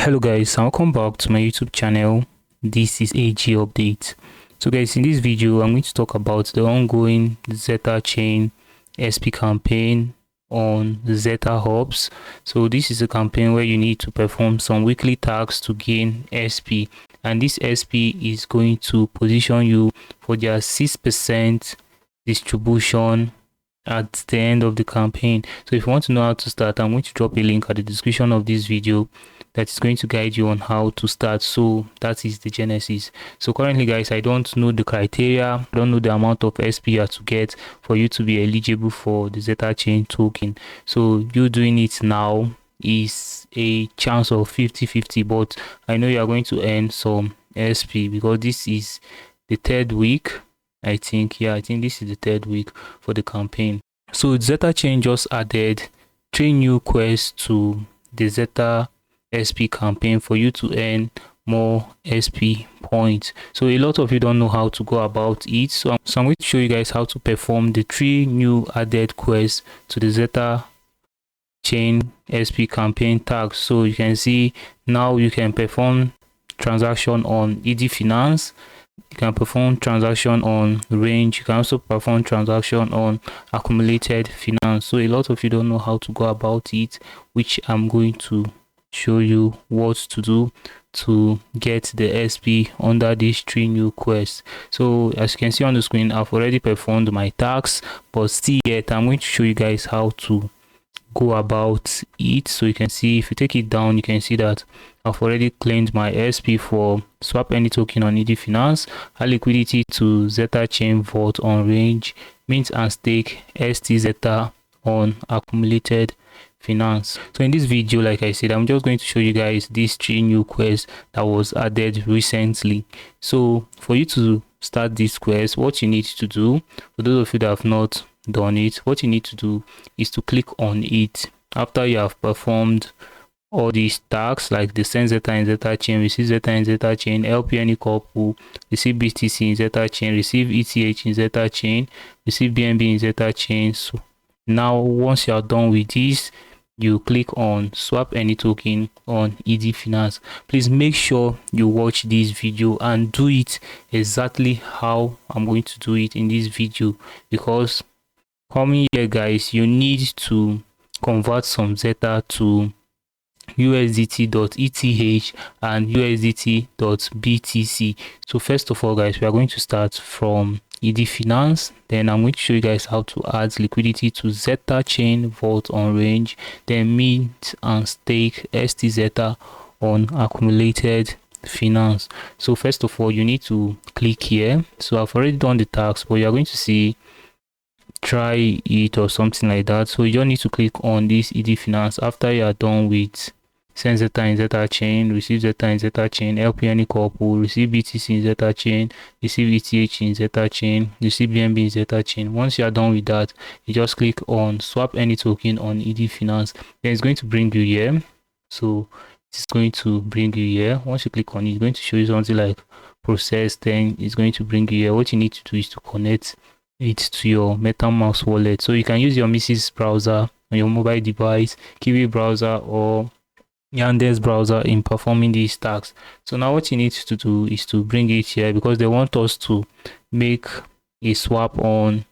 Hello guys, and welcome back to my YouTube channel. This is AG Update. So guys, in this video I'm going to talk about the ongoing Zetachain SP campaign on Zeta hubs. So this is a campaign where you need to perform some weekly tasks to gain SP, and this SP is going to position you for their 6% distribution at the end of the campaign. So if you want to know how to start, I'm going to drop a link at the description of this video that is going to guide you on how to start. So that is the genesis. So currently guys, I don't know the criteria, I don't know the amount of SP you have to get for you to be eligible for the Zetachain token. So you doing it now is a chance of 50-50, but I know you are going to earn some SP because this is the third week. I think this is the third week for the campaign. So Zetachain just added 3 new quests to the Zeta SP campaign for you to earn more SP points. So a lot of you don't know how to go about it, so I'm going to show you guys how to perform the 3 new added quests to the Zetachain SP campaign tags. So you can see now you can perform transaction on Eddy Finance, you can perform transaction on range, you can also perform transaction on accumulated finance. So a lot of you don't know how to go about it, which I'm going to show you what to do to get the SP under these 3 new quests. So as you can see on the screen, I've already performed my tasks, but still yet I'm going to show you guys how to go about it. So you can see, if you take it down, you can see that I've already claimed my SP for swap any token on Eddy Finance, add liquidity to Zetachain vault on range, mint and stake ST Zeta on accumulated finance. So in this video, like I said, I'm just going to show you guys these 3 new quests that was added recently. So for you to start this quest, what you need to do, for those of you that have not done it, what you need to do is to click on it after you have performed all these tasks like the send Zeta in Zetachain, receive Zeta in Zetachain, LP any couple, receive BTC in Zetachain, receive ETH in Zetachain, receive BNB in Zetachain. So now once you are done with this, you click on swap any token on Eddy Finance. Please make sure you watch this video and do it exactly how I'm going to do it in this video, because coming here guys, you need to convert some Zeta to USDT.ETH and USDT.BTC. So first of all guys, we are going to start from Eddy Finance, then I'm going to show you guys how to add liquidity to Zetachain vault on range, then mint and stake ST Zeta on accumulated finance. So first of all, you need to click here. So I've already done the task, but you're going to see try it or something like that. So you don't need to click on this Eddy Finance after you are done with send Zeta in Zetachain, receive Zeta in Zetachain, LP any couple, receive BTC in Zetachain, receive ETH in Zetachain, receive BNB in Zetachain. Once you are done with that, you just click on swap any token on Eddy Finance. Then it's going to bring you here. So it's going to bring you here. Once you click on it, it's going to show you something like process. Then it's going to bring you here. What you need to do is to connect it to your MetaMask wallet. So you can use your Mrs. browser on your mobile device, Kiwi browser, or Yandex browser in performing these tasks. So now what you need to do is to bring it here, because they want us to make a swap on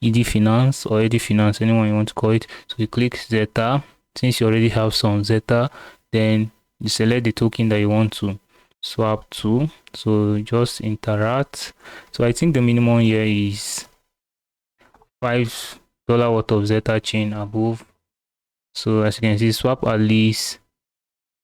Eddy Finance or Eddy Finance, anyone you want to call it. So you click Zeta. Since you already have some Zeta, then you select the token that you want to swap to. So just interact. So I think the minimum here is $5 worth of Zetachain above. So as you can see, swap at least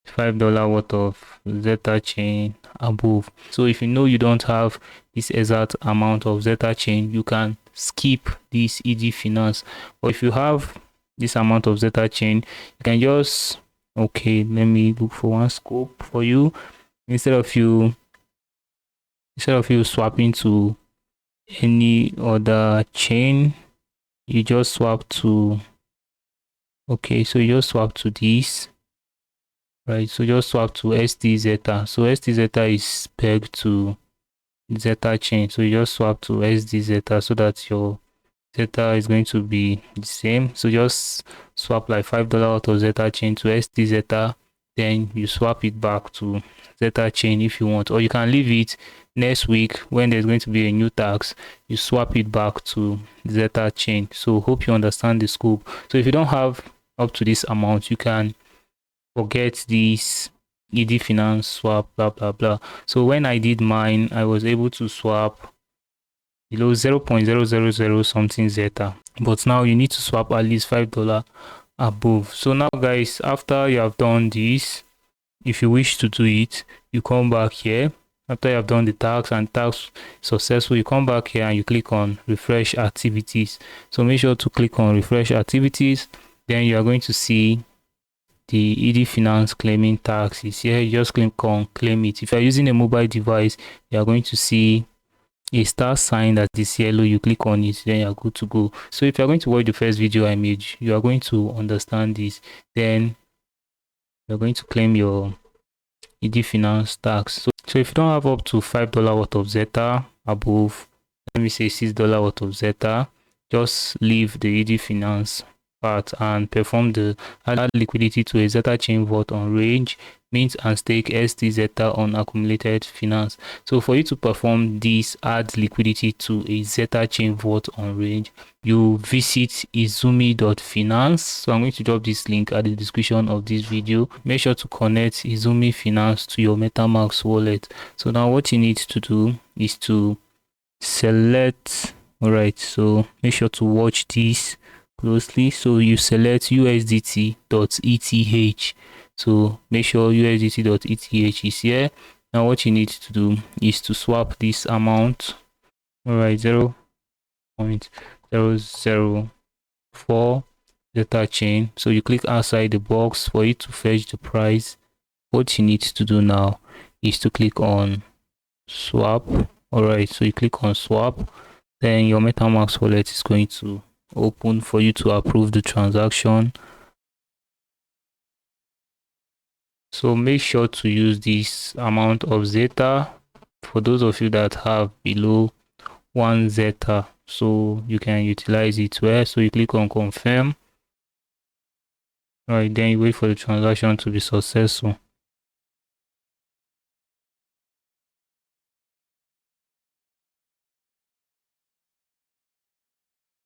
$5 worth of Zetachain above. So if you know you don't have this exact amount of Zetachain, you can skip this Eddy Finance. But if you have this amount of Zetachain, you can just, okay, let me look for one scope for you. Instead of you swapping to any other chain, you just swap to, okay, so you just swap to this, right? So just swap to ST Zeta. So ST Zeta is pegged to Zetachain, so you just swap to ST Zeta so that your Zeta is going to be the same. So just swap like $5 out of Zetachain to ST Zeta, then you swap it back to Zetachain if you want, or you can leave it. Next week when there's going to be a new tax, you swap it back to Zetachain. So hope you understand the scope. So if you don't have up to this amount, you can forget this Eddy Finance swap, blah blah blah. So when I did mine, I was able to swap below 0.000 something Zeta, but now you need to swap at least $5 above. So now guys, after you have done this, if you wish to do it, you come back here. After you have done the tax and tax successful, you come back here and you click on refresh activities. So make sure to click on refresh activities. Then you are going to see the Eddy Finance claiming tax is here. You just click on claim it. If you are using a mobile device, you are going to see a star sign that is yellow. You click on it, then you are good to go. So if you are going to watch the first video I made, you are going to understand this. Then you're going to claim your Eddy Finance tax. So if you don't have up to $5 worth of Zeta above, let me say $6 worth of Zeta, just leave the Eddy Finance part and perform the add liquidity to a Zetachain vault on range, mint and stake ST Zeta on accumulated finance. So for you to perform this add liquidity to a Zetachain vault on range, you visit izumi.finance. So I'm going to drop this link at the description of this video. Make sure to connect Izumi Finance to your MetaMask wallet. So now what you need to do is to select, all right, so make sure to watch this closely. So you select USDT.ETH. So make sure USDT.ETH is here. Now what you need to do is to swap this amount, all right, 0.004 Zetachain. So you click outside the box for it to fetch the price. What you need to do now is to click on swap. All right, so you click on swap, then your MetaMask wallet is going to open for you to approve the transaction. So make sure to use this amount of Zeta for those of you that have below 1 Zeta, so you can utilize it well. So you click on confirm. All right, then you wait for the transaction to be successful.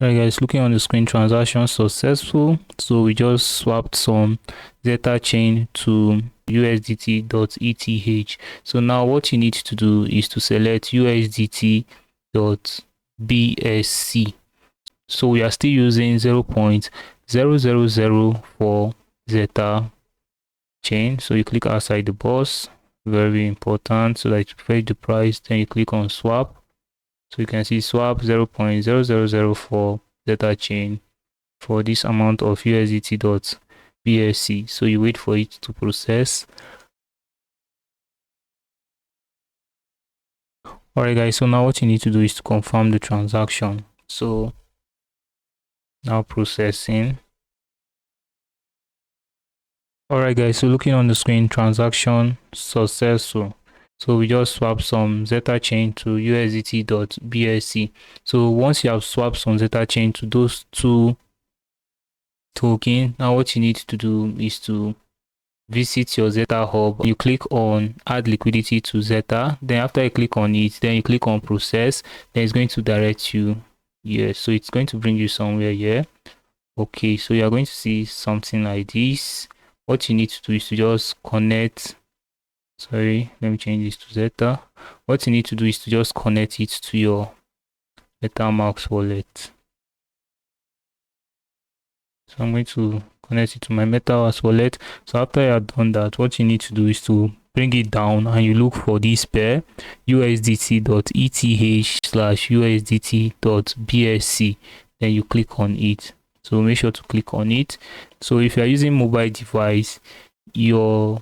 Alright guys, looking on the screen, transaction successful. So we just swapped some Zetachain to USDT.ETH. So now what you need to do is to select USDT.BSC. So we are still using 0.0004 Zeta chain. So you click outside the box, very important, so that you fetch the price. Then you click on swap. So you can see swap 0.0004 Zetachain for this amount of USDT.BSC. So you wait for it to process. Alright guys, so now what you need to do is to confirm the transaction. So now processing. Alright guys, so looking on the screen, transaction successful. So we just swapped some Zetachain to USDT.BSC. So once you have swapped some Zetachain to those two tokens, now what you need to do is to visit your Zeta hub. You click on add liquidity to Zeta. Then after you click on it, then you click on process. Then it's going to direct you here. So it's going to bring you somewhere here. Okay, so you are going to see something like this. What you need to do is to just connect. Sorry, let me change this to Zeta. What you need to do is to just connect it to your MetaMask wallet. So I'm going to connect it to my MetaMask wallet. So after you have done that, what you need to do is to bring it down and you look for this pair, USDT.ETH/USDT.BSC. Then you click on it. So make sure to click on it. So if you are using mobile device, your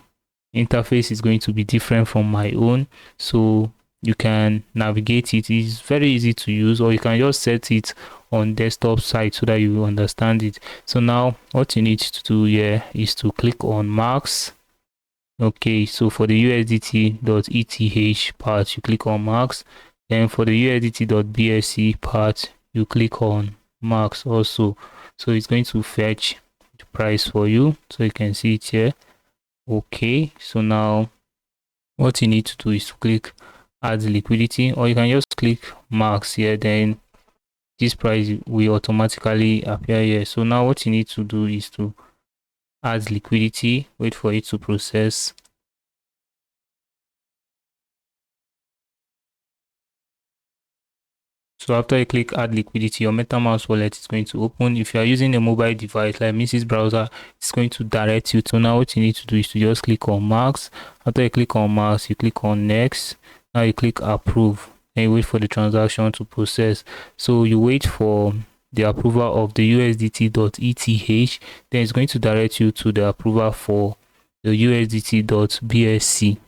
interface is going to be different from my own, so you can navigate it. It's very easy to use, or you can just set it on desktop side so that you understand it. So now what you need to do here is to click on Max. Okay, so for the USDT.ETH part, you click on Max. Then for the USDT.BSC part, you click on Max also. So it's going to fetch the price for you, so you can see it here. Okay, so now what you need to do is to click add liquidity, or you can just click max here, then this price will automatically appear here. So now what you need to do is to add liquidity, wait for it to process. So after you click add liquidity, your MetaMask wallet is going to open. If you are using a mobile device like Mrs. Browser, it's going to direct you to. Now what you need to do is to just click on max. After you click on max, you click on next. Now you click approve and you wait for the transaction to process. So you wait for the approval of the USDT.ETH, then it's going to direct you to the approval for the USDT.BSC.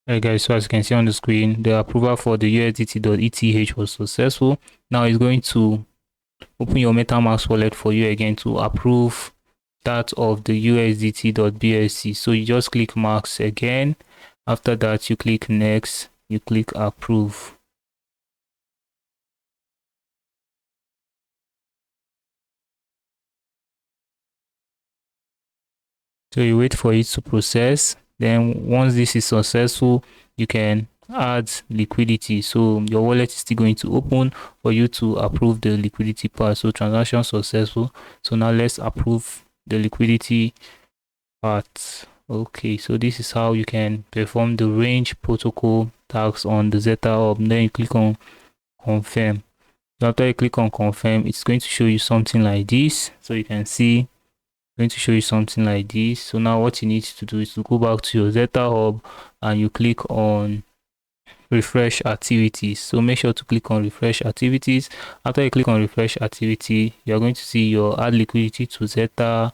Alright guys, so as you can see on the screen, the approval for the USDT.ETH was successful. Now it's going to open your MetaMask wallet for you again to approve that of the USDT.BSC. So you just click max again. After that, you click next, you click approve. So you wait for it to process. Then once this is successful, you can add liquidity. So your wallet is still going to open for you to approve the liquidity part. So transaction successful. So now let's approve the liquidity part. Okay, so this is how you can perform the range protocol task on the Zeta Hub. Then you click on confirm. So after you click on confirm, it's going to show you something like this. So you can see going to show you something like this. So now what you need to do is to go back to your Zeta Hub and you click on refresh activities. So make sure to click on refresh activities. After you click on refresh activity, you're going to see your add liquidity to Zeta,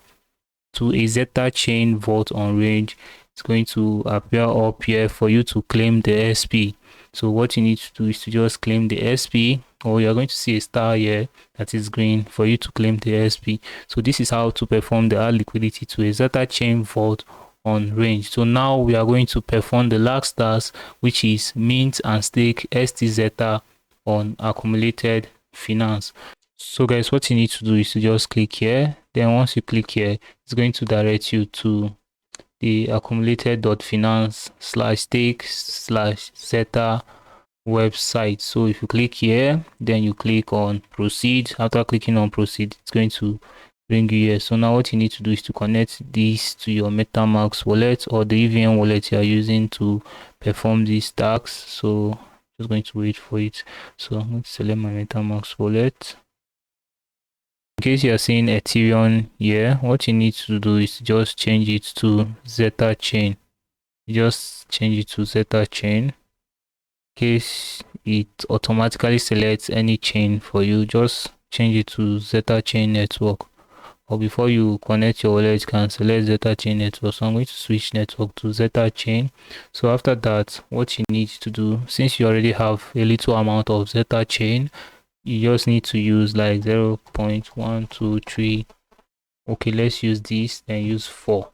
to a Zetachain vault on range. It's going to appear up here for you to claim the SP. So what you need to do is to just claim the SP, or you're going to see a star here that is green for you to claim the SP. So this is how to perform the add liquidity to a Zetachain vault on range. So now we are going to perform the last task, which is mint and stake ST Zeta on accumulated finance. So guys, what you need to do is to just click here. Then once you click here, it's going to direct you to the accumulated.finance/stake/Zeta website. So if you click here, then you click on proceed. After clicking on proceed, it's going to bring you here. So now what you need to do is to connect this to your MetaMask wallet or the EVM wallet you are using to perform these tasks. So just going to wait for it. So I'm going to select my MetaMask wallet. In case you are seeing Ethereum here, what you need to do is just change it to Zetachain. Just change it to Zetachain. In case it automatically selects any chain for you, just change it to Zetachain network. Or before you connect your wallet, you can select Zetachain network. So I'm going to switch network to Zetachain. So after that, what you need to do, since you already have a little amount of Zetachain, you just need to use like 0.123. Okay, let's use this, then use 4.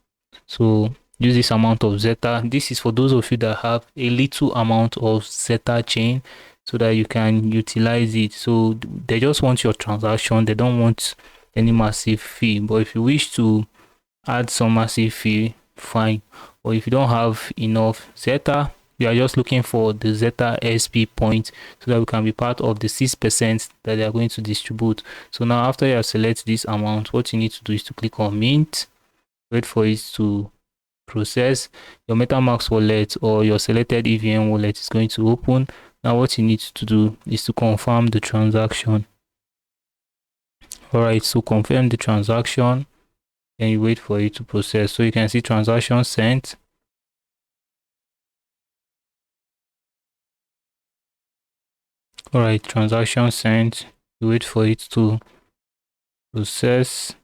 So use this amount of Zeta. This is for those of you that have a little amount of Zetachain so that you can utilize it. So they just want your transaction, they don't want any massive fee. But if you wish to add some massive fee, fine. Or if you don't have enough Zeta, we are just looking for the Zeta SP point so that we can be part of the 6% that they are going to distribute. So now after you have selected this amount, what you need to do is to click on mint, wait for it to process. Your MetaMask wallet or your selected EVM wallet is going to open. Now what you need to do is to confirm the transaction. Alright, so confirm the transaction and you wait for it to process. So you can see transaction sent. Alright, transaction sent. You wait for it to process.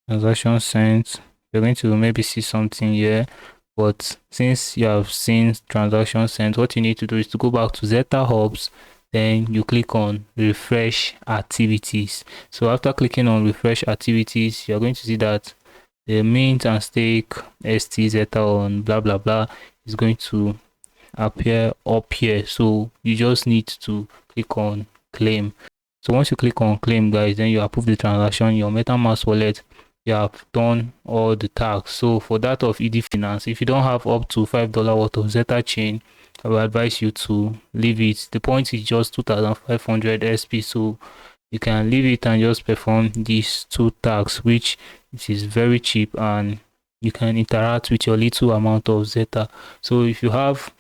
Transaction sent. You're going to maybe see something here, but since you have seen transaction sent, what you need to do is to go back to Zeta Hubs, then you click on refresh activities. So after clicking on refresh activities, you're going to see that the mint and stake ST Zeta on blah blah blah is going to appear up here. So you just need to click on claim. So once you click on claim, guys, then you approve the transaction. Your MetaMask wallet you have done all the tasks. So for that of Eddy Finance, if you don't have up to $5 worth of Zetachain, I will advise you to leave it. The point is just 2500 SP, so you can leave it and just perform these two tasks, which it is very cheap, and you can interact with your little amount of Zeta. So if you have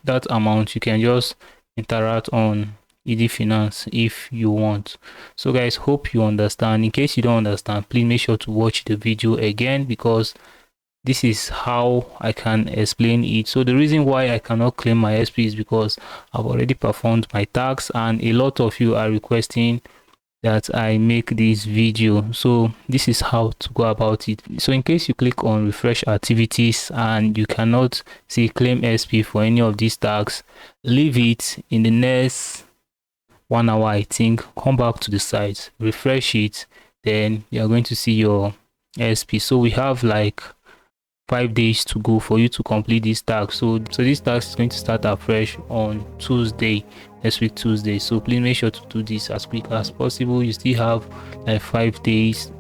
that amount, you can just interact on Eddy Finance if you want. So guys, hope you understand. In case you don't understand, please make sure to watch the video again, because this is how I can explain it. So the reason why I cannot claim my SP is because I've already performed my tasks, and a lot of you are requesting that I make this video. So this is how to go about it. So in case you click on refresh activities and you cannot see claim SP for any of these tasks, leave it. In the next 1 hour, I think, come back to the site, refresh it, then you are going to see your SP. So we have like 5 days to go for you to complete this task. So this task is going to start afresh on Tuesday, next week Tuesday. So please make sure to do this as quick as possible. You still have like 5 days,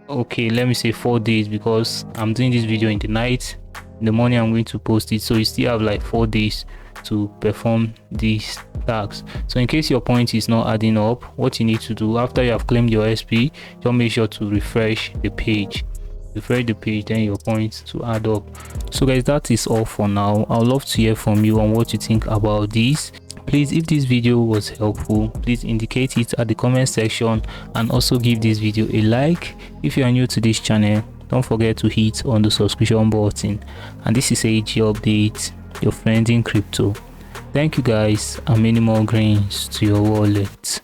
okay, let me say 4 days, because I'm doing this video in the night. In the morning I'm going to post it, so you still have like 4 days to perform these tasks. So in case your point is not adding up, what you need to do after you have claimed your SP, just make sure to refresh the page, then your points to add up. So guys, that is all for now. I would love to hear from you on what you think about this. Please, if this video was helpful, please indicate it at the comment section, and also give this video a like. If you are new to this channel, don't forget to hit on the subscription button. And this is AG Update, your friend in crypto. Thank you guys, and many more grains to your wallet.